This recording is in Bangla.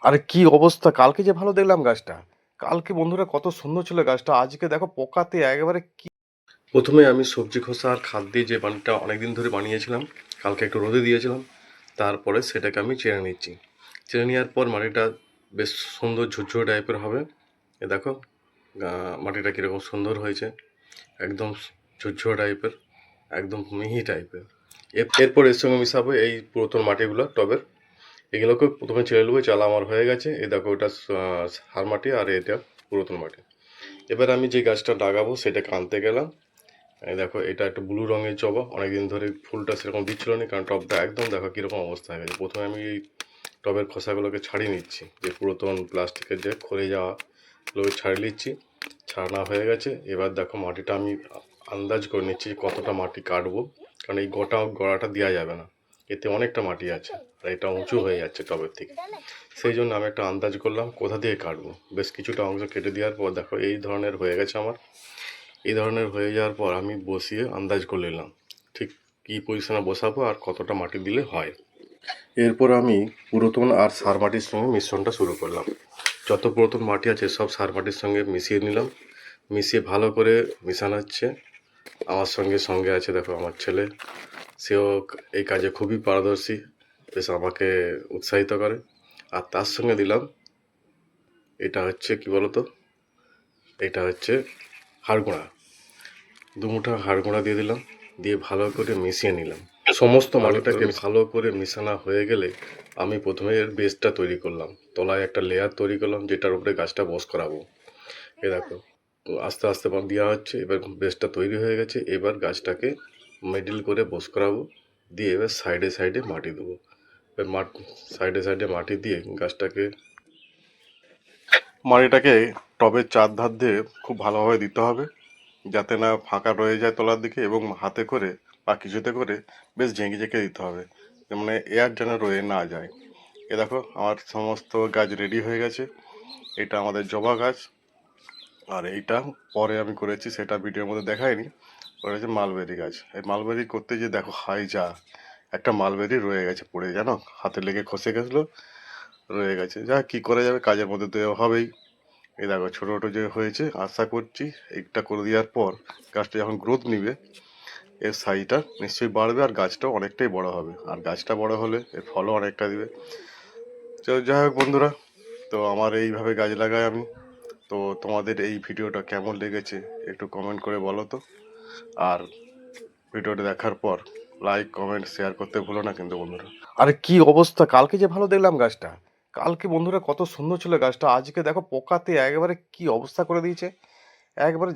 আরে কি অবস্থা! কালকে যে ভালো দেখলাম গাছটা। কালকে বন্ধুরা কত সুন্দর ছিল গাছটা। আজকে দেখো পোকাতে একেবারে কি। প্রথমে আমি সবজি খোসা আর খাদ দিয়ে যে পানিটা অনেকদিন ধরে বানিয়েছিলাম, কালকে একটু রোদে দিয়েছিলাম। তারপরে সেটাকে আমি চেড়ে নিচ্ছি। চেড়ে নেওয়ার পর মাটিটা বেশ সুন্দর ঝুরঝুরে টাইপের হবে। এ দেখো মাটিটা কীরকম সুন্দর হয়েছে, একদম ঝুরঝুরে টাইপের, একদম মিহি টাইপের। এরপর এর সঙ্গে মিশাবো এই পুরাতন মাটিগুলো টবের। এগুলোকে প্রথমে চেলে নেবো। চালা আমার হয়ে গেছে। এই দেখো ওটা সার মাটি আর এটা পুরাতন মাটি। এবার আমি যে গাছটা লাগাবো সেটাকে আনতে গেলাম। এই দেখো এটা একটা ব্লু রঙের জবা, অনেকদিন ধরে ফুলটা সেরকম দিচ্ছিল না, কারণ টবটা একদম দেখো কীরকম অবস্থা হয়ে গেছে। প্রথমে আমি এই টবের খোসাগুলোকে ছাড়িয়ে নিচ্ছি, যে পুরাতন প্লাস্টিকের যে ক্ষয়ে যাওয়াগুলোকে ছাড়িয়ে নিচ্ছি। ছাড়ানো হয়ে গেছে। এবার দেখো মাটিটা আমি আন্দাজ করে নিচ্ছি কতটা মাটি কাটবো, কারণ এই গড়াটা দেওয়া যাবে না, এতে অনেকটা মাটি আছে আর এটা উঁচু হয়ে যাচ্ছে টবের থেকে। সেই জন্য আমি একটা আন্দাজ করলাম কোথা দিয়ে কাটবো। বেশ কিছুটা অংশ কেটে দেওয়ার পর দেখো এই ধরনের হয়ে গেছে আমার। এই ধরনের হয়ে যাওয়ার পর আমি বসিয়ে আন্দাজ করে নিলাম ঠিক কী পজিশনে বসাবো আর কতটা মাটি দিলে হয়। এরপর আমি পুরাতন আর সার মাটির সঙ্গে মিশ্রণটা শুরু করলাম। যত পুরাতন মাটি আছে সব সার মাটির সঙ্গে মিশিয়ে নিলাম। মিশিয়ে ভালো করে মিশানো হচ্ছে। আমার সঙ্গে সঙ্গে আছে দেখো আমার ছেলে, সেও এই কাজে খুবই পারদর্শী, বেশ আমাকে উৎসাহিত করে। আর তার সঙ্গে দিলাম, এটা হচ্ছে কি বলতো, এটা হচ্ছে হাড়গোড়া। দুমুঠা হাড়গোড়া দিয়ে দিলাম, দিয়ে ভালো করে মিশিয়ে নিলাম। সমস্ত মাটিটাকে ভালো করে মিশানো হয়ে গেলে আমি প্রথমে এর বেসটা তৈরি করলাম। তলায় একটা লেয়ার তৈরি করলাম যেটার উপরে গাছটা বস করাবো। এ দেখো আস্তে আস্তে দেওয়া হচ্ছে। এবার বেসটা তৈরি হয়ে গেছে। এবার গাছটাকে মিডিল করে বস করাবো, দিয়ে এবার সাইডে সাইডে মাটি দেবো। এবার সাইডে সাইডে মাটি দিয়ে মাটিটাকে টবের চারধার দিয়ে খুব ভালোভাবে দিতে হবে, যাতে না ফাঁকা রয়ে যায় তলার দিকে, এবং হাতে করে বা কিছুতে করে বেশ ঝেঁকে ঝেঁকে দিতে হবে, মানে এয়ার যেন রয়ে না যায়। এ দেখো আমার সমস্ত গাছ রেডি হয়ে গেছে। এটা আমাদের জবা গাছ। আর এইটা পরে আমি করেছি, সেটা ভিডিওর মধ্যে দেখাইনি। ওটা হচ্ছে মালবেরি গাছ। এই মালবেরি করতে যে দেখো হাই যা, একটা মালবেরি রয়ে গেছে পড়ে, জানো, হাতে লেগে খসে গেছিলো, রয়ে গেছে। যা কি করা যাবে, কাজের মধ্যে তো হবেই। এই দেখো ছোটো ছোটো যে হয়েছে, আশা করছি এইটা করে দেওয়ার পর গাছটা যখন গ্রোথ নিবে এর সাইজটা নিশ্চয়ই বাড়বে আর গাছটাও অনেকটাই বড় হবে। আর গাছটা বড় হলে এর ফলও অনেকটা দিবে। তো যাই হোক বন্ধুরা, তো আমার এইভাবে গাছ লাগাই আমি। তো তোমাদের এই ভিডিওটা কেমন লেগেছে একটু কমেন্ট করে বলো তো। আর ভিডিওটা দেখার পর লাইক কমেন্ট শেয়ার করতে ভুলো না কিন্তু বন্ধুরা। আরে কি অবস্থা! কালকে যে ভালো দেখলাম গাছটা। কালকে বন্ধুরা কত সুন্দর ছিল গাছটা। আজকে দেখো পোকাতে একেবারে কি অবস্থা করে দিয়েছে। একবারে